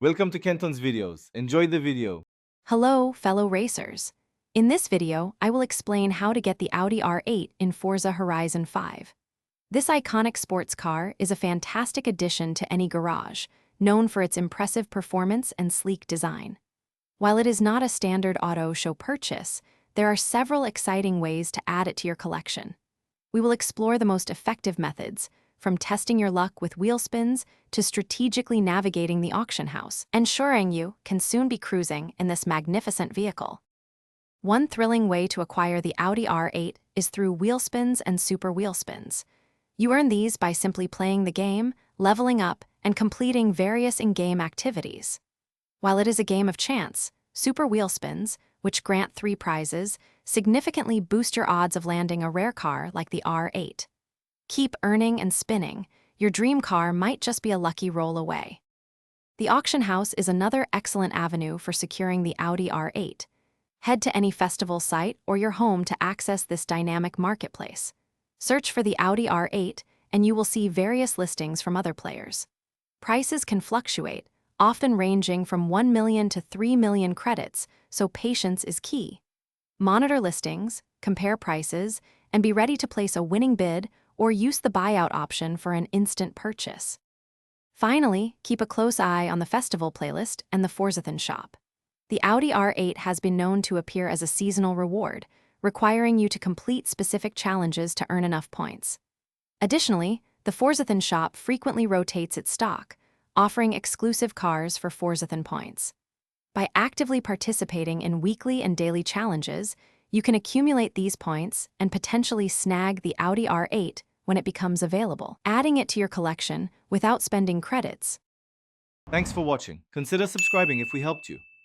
Welcome to Kenton's videos. Enjoy the video. Hello, fellow racers. In this video, I will explain how to get the Audi R8 in Forza Horizon 5. This iconic sports car is a fantastic addition to any garage, known for its impressive performance and sleek design. While it is not a standard auto show purchase, there are several exciting ways to add it to your collection. We will explore the most effective methods, from testing your luck with wheel spins to strategically navigating the auction house, ensuring you can soon be cruising in this magnificent vehicle. One thrilling way to acquire the Audi R8 is through wheel spins and super wheel spins. You earn these by simply playing the game, leveling up, and completing various in-game activities. While it is a game of chance, super wheel spins, which grant 3 prizes, significantly boost your odds of landing a rare car like the R8. Keep earning and spinning. Your dream car might just be a lucky roll away. The auction house is another excellent avenue for securing the Audi R8. Head to any festival site or your home to access this dynamic marketplace. Search for the Audi R8 and you will see various listings from other players. Prices can fluctuate, often ranging from 1 million to 3 million credits, so patience is key. Monitor listings, compare prices, and be ready to place a winning bid or use the buyout option for an instant purchase. Finally, keep a close eye on the festival playlist and the Forzathon shop. The Audi R8 has been known to appear as a seasonal reward, requiring you to complete specific challenges to earn enough points. Additionally, the Forzathon shop frequently rotates its stock, offering exclusive cars for Forzathon points. By actively participating in weekly and daily challenges, you can accumulate these points and potentially snag the Audi R8 when it becomes available, adding it to your collection without spending credits. Thanks for watching. Consider subscribing if we helped you.